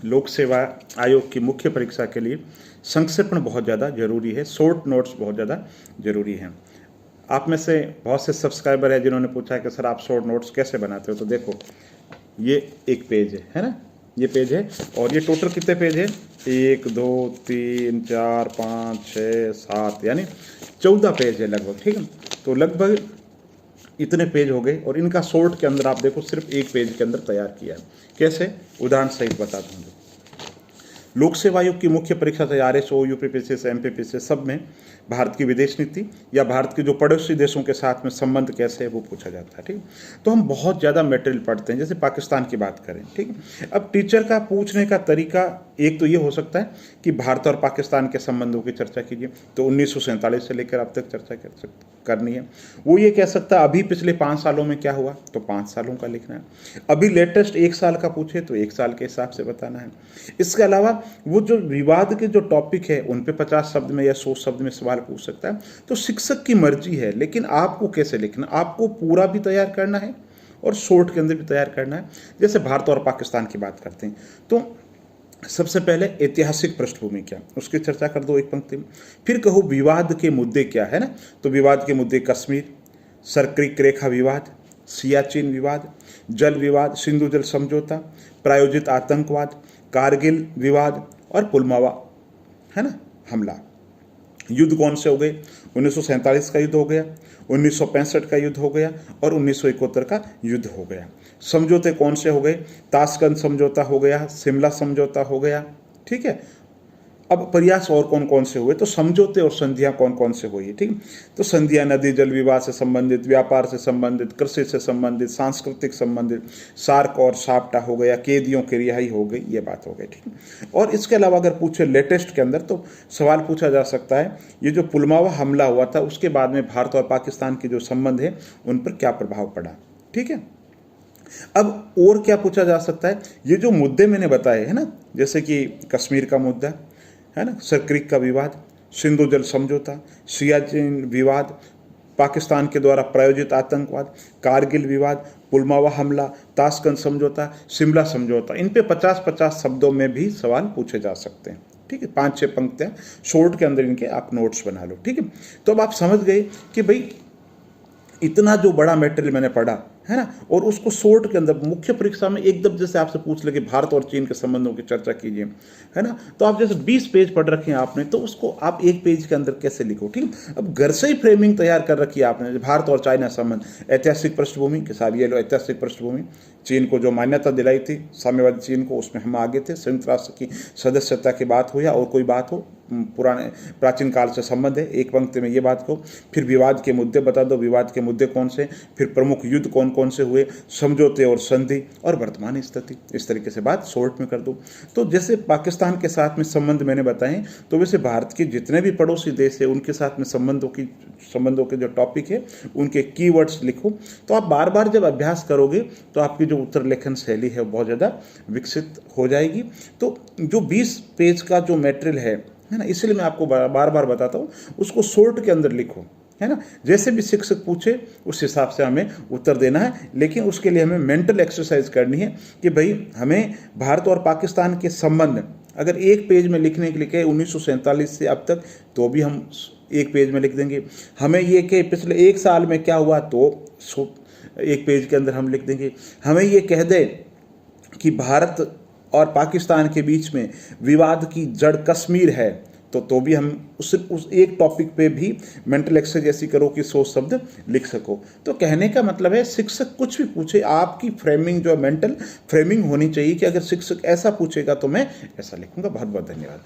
लोक सेवा आयोग की मुख्य परीक्षा के लिए संक्षेपण बहुत ज़्यादा जरूरी है, शॉर्ट नोट्स बहुत ज़्यादा जरूरी हैं। आप में से बहुत से सब्सक्राइबर है जिन्होंने पूछा कि सर आप शॉर्ट नोट्स कैसे बनाते हो, तो देखो ये एक पेज है ना, ये पेज है और ये टोटल कितने पेज है, 1 2 3 4 5 6 7 यानी 14 पेज है लगभग, ठीक है। तो लगभग इतने पेज हो गए और इनका शॉर्ट के अंदर आप देखो सिर्फ एक पेज के अंदर तैयार किया है। कैसे, उदाहरण सहित बता दूंगा। लोक सेवा आयोग की मुख्य परीक्षा तैयार है, यूपीपीसी से एमपीपीसी सब में भारत की विदेश नीति या भारत के जो पड़ोसी देशों के साथ में संबंध कैसे है वो पूछा जाता है, ठीक। तो हम बहुत ज़्यादा मटेरियल पढ़ते हैं, जैसे पाकिस्तान की बात करें, ठीक। अब टीचर का पूछने का तरीका एक तो ये हो सकता है कि भारत और पाकिस्तान के संबंधों की चर्चा कीजिए, तो 1947 से लेकर अब तक चर्चा करनी है। वो ये कह सकता है अभी पिछले 5 सालों में क्या हुआ, तो 5 सालों का लिखना है। अभी लेटेस्ट 1 साल का पूछे तो 1 साल के हिसाब से बताना है। इसके अलावा वो जो विवाद के जो टॉपिक है उन पे 50 शब्द में या 100 शब्द में सवाल पूछ सकता है। तो शिक्षक की मर्जी है, लेकिन आपको कैसे लिखना, आपको पूरा भी तैयार करना है और शॉर्ट के अंदर भी तैयार करना है। जैसे भारत और पाकिस्तान की बात करते हैं तो सबसे पहले ऐतिहासिक पृष्ठभूमि क्या, उसकी चर्चा कर दो एक पंक्ति में। फिर कहो विवाद के मुद्दे क्या है ना, तो विवाद के मुद्दे कश्मीर, सरक्रिक रेखा विवाद, सियाचिन विवाद, जल विवाद, सिंधु जल समझौता, प्रायोजित आतंकवाद, कारगिल विवाद और पुलवामा है ना हमला। युद्ध कौन से हो गए, 1947 का युद्ध हो गया, 1965 का युद्ध हो गया और 1971 का युद्ध हो गया। समझौते कौन से हो गए, ताशकंद समझौता हो गया, शिमला समझौता हो गया, ठीक है। अब प्रयास और कौन कौन से हुए, तो समझौते और संधियां कौन कौन से हुई है, ठीक। तो संधियां नदी जल विवाद से संबंधित, व्यापार से संबंधित, कृषि से संबंधित, सांस्कृतिक संबंधित, सार्क और साप्टा हो गया, कैदियों की रिहाई हो गई, ये बात हो गई, ठीक। और इसके अलावा अगर पूछे लेटेस्ट के अंदर तो सवाल पूछा जा सकता है ये जो पुलवामा हमला हुआ था उसके बाद में भारत और पाकिस्तान के जो संबंध है उन पर क्या प्रभाव पड़ा, ठीक है। अब और क्या पूछा जा सकता है, ये जो मुद्दे मैंने बताए है ना, जैसे कि कश्मीर का मुद्दा है ना, सरक्रिक का विवाद, सिंधु जल समझौता, सियाचिन विवाद, पाकिस्तान के द्वारा प्रायोजित आतंकवाद, कारगिल विवाद, पुलवामा हमला, ताशकंद समझौता, शिमला समझौता, इन पे 50-50 शब्दों में भी सवाल पूछे जा सकते हैं, ठीक है। 5-6 पंक्तियां शॉर्ट के अंदर इनके आप नोट्स बना लो, ठीक है। तो अब आप समझ गए कि भाई इतना जो बड़ा मटेरियल मैंने पढ़ा है ना, और उसको शॉर्ट के अंदर मुख्य परीक्षा में एकदम जैसे आपसे पूछ ले कि भारत और चीन के संबंधों की चर्चा कीजिए है ना, तो आप जैसे 20 पेज पढ़ रखे हैं आपने, तो उसको आप एक पेज के अंदर कैसे लिखो, ठीक है। अब घर से ही फ्रेमिंग तैयार कर रखी है आपने, भारत और चाइना संबंध, ऐतिहासिक पृष्ठभूमि के साथ, ये लो ऐतिहासिक पृष्ठभूमि, चीन को जो मान्यता दिलाई थी साम्यवादी चीन को, उसमें हम आगे थे, संयुक्त राष्ट्र की सदस्यता की बात हो या और कोई बात हो, पुराने प्राचीन काल से संबंध है, एक पंक्ति में ये बात को। फिर विवाद के मुद्दे बता दो, विवाद के मुद्दे कौन से, फिर प्रमुख युद्ध कौन कौन से हुए, समझौते और संधि और वर्तमान स्थिति, इस तरीके से बात शॉर्ट में कर दो। तो जैसे पाकिस्तान के साथ में संबंध मैंने बताए, तो वैसे भारत के जितने भी पड़ोसी देश है उनके साथ में संबंधों के जो टॉपिक है उनके कीवर्ड्स लिखो। तो आप बार बार जब अभ्यास करोगे तो आपकी जो उत्तर लेखन शैली है बहुत ज़्यादा विकसित हो जाएगी। तो जो 20 पेज का जो मटेरियल है ना, इसलिए मैं आपको बार बार बताता हूँ उसको शॉर्ट के अंदर लिखो, है ना। जैसे भी शिक्षक पूछे उस हिसाब से हमें उत्तर देना है, लेकिन उसके लिए हमें मेंटल एक्सरसाइज करनी है कि भाई हमें भारत और पाकिस्तान के संबंध अगर एक पेज में लिखने के लिए कहे 1947 से अब तक, तो भी हम एक पेज में लिख देंगे। हमें ये कि पिछले 1 साल में क्या हुआ, तो एक पेज के अंदर हम लिख देंगे। हमें ये कह दे कि भारत और पाकिस्तान के बीच में विवाद की जड़ कश्मीर है, तो भी हम उस एक टॉपिक पे भी मेंटल एक्सरसाइज ऐसी करो कि 100 शब्द लिख सको। तो कहने का मतलब है शिक्षक कुछ भी पूछे, आपकी फ्रेमिंग जो मेंटल फ्रेमिंग होनी चाहिए कि अगर शिक्षक ऐसा पूछेगा तो मैं ऐसा लिखूंगा। बहुत बहुत धन्यवाद।